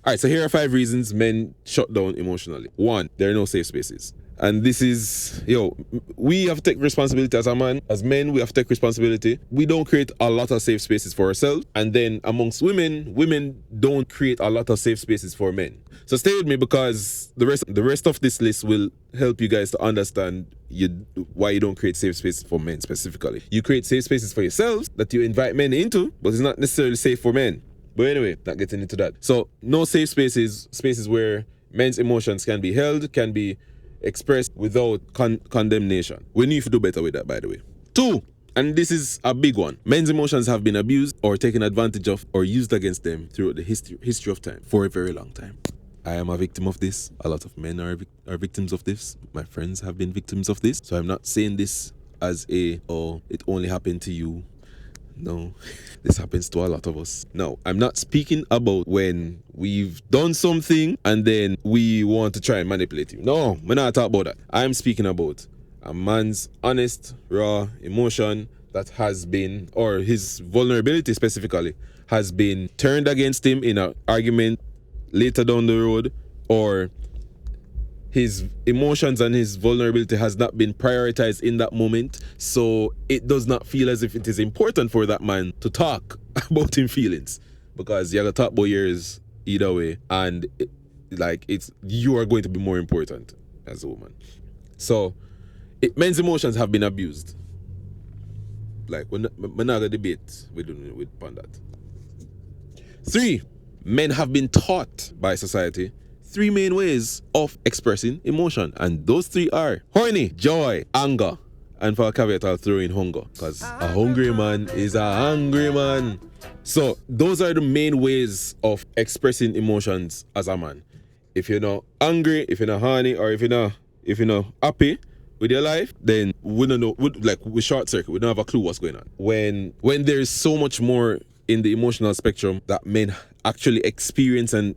All right, so here are 5 reasons men shut down emotionally. 1, there are no safe spaces. And this is, we have to take responsibility as a man. As men, we have to take responsibility. We don't create a lot of safe spaces for ourselves. And then amongst women don't create a lot of safe spaces for men. So stay with me, because the rest of this list will help you guys to understand why you don't create safe spaces for men specifically. You create safe spaces for yourselves that you invite men into, but it's not necessarily safe for men. But anyway, not getting into that. So no safe spaces where men's emotions can be held, can be expressed without condemnation. We need to do better with that, by the way. 2, and this is a big one. Men's emotions have been abused or taken advantage of or used against them throughout the history of time, for a very long time. I am a victim of this. A lot of men are victims of this. My friends have been victims of this. So I'm not saying this as it only happened to you. No, this happens to a lot of us. No, I'm not speaking about when we've done something and then we want to try and manipulate you. No, we're not talking about that. I'm speaking about a man's honest, raw emotion that has been, or his vulnerability specifically, has been turned against him in an argument later down the road, or his emotions and his vulnerability has not been prioritized in that moment, so it does not feel as if it is important for that man to talk about his feelings, because you gotta talk about yours either way, and you are going to be more important as a woman. So men's emotions have been abused. Like, we're not gonna debate with that. 3, men have been taught by society 3 main ways of expressing emotion, and those 3 are horny, joy, anger, and for a caveat I'll throw in hunger, because a hungry man is a hungry man. So those are the main ways of expressing emotions as a man. If you're not angry, if you're not horny, or if you're not happy with your life, then we don't know. We short circuit. We don't have a clue what's going on. When there's so much more in the emotional spectrum that men actually experience and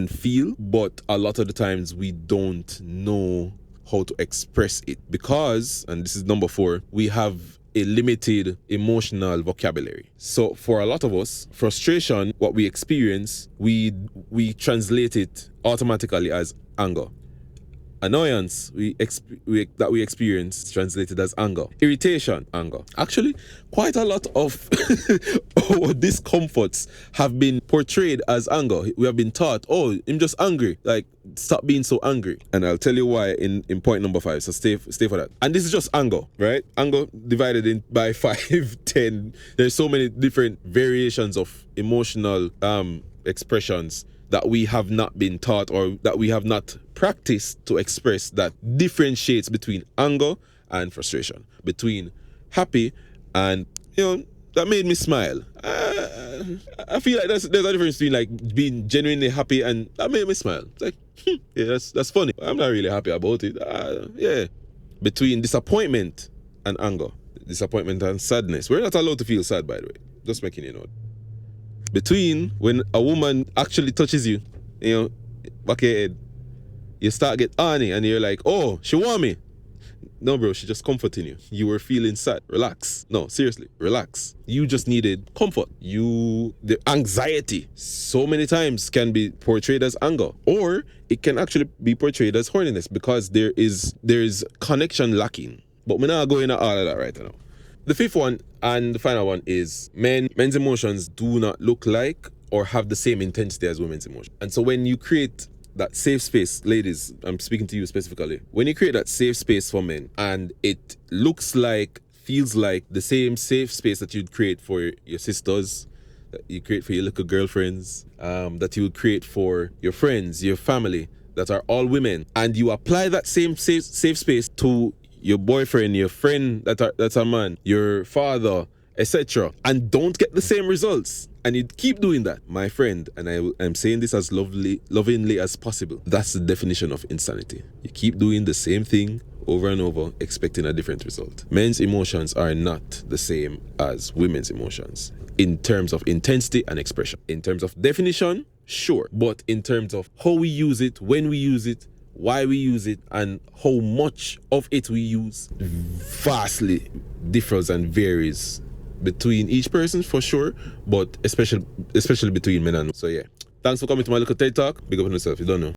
feel, but a lot of the times we don't know how to express it, because, and this is number 4, we have a limited emotional vocabulary. So for a lot of us, frustration, what we experience, we translate it automatically as anger. Annoyance, that we experience, translated as anger. Irritation, anger. Actually, quite a lot of our discomforts have been portrayed as anger. We have been taught, I'm just angry. Like, stop being so angry. And I'll tell you why in point number 5. So stay for that. And this is just anger, right? Anger divided by 5, 10. There's so many different variations of emotional expressions that we have not been taught, or that we have not practiced to express, that differentiates between anger and frustration, between happy and, that made me smile. I feel like there's a difference between like being genuinely happy and that made me smile. It's like, yeah, that's funny. I'm not really happy about it. Yeah. Between disappointment and anger, disappointment and sadness. We're not allowed to feel sad, by the way. Just making you know. Between when a woman actually touches you, back your head, you start get horny and you're like, oh, she want me. No, bro, she just comforting you. You were feeling sad. Relax. No, seriously, relax. You just needed comfort. The anxiety so many times can be portrayed as anger, or it can actually be portrayed as horniness, because there is connection lacking. But we're not going into all of that right now. The 5th one and the final one is men's emotions do not look like or have the same intensity as women's emotions. And so when you create that safe space, ladies, I'm speaking to you specifically, when you create that safe space for men and it feels like the same safe space that you'd create for your sisters, that you create for your little girlfriends, that you would create for your friends, your family, that are all women, and you apply that same safe space to your boyfriend, your friend that's a man, your father, etc., and don't get the same results, and you keep doing that, my friend, and I'm saying this as lovingly as possible, that's the definition of insanity. You keep doing the same thing over and over, expecting a different result. Men's emotions are not the same as women's emotions in terms of intensity and expression. In terms of definition, sure, but in terms of how we use it, when we use it, why we use it, and how much of it we use, vastly differs and varies between each person, for sure, but especially between men and. So yeah, Thanks for coming to my little TED Talk. Big up on yourself. You don't know.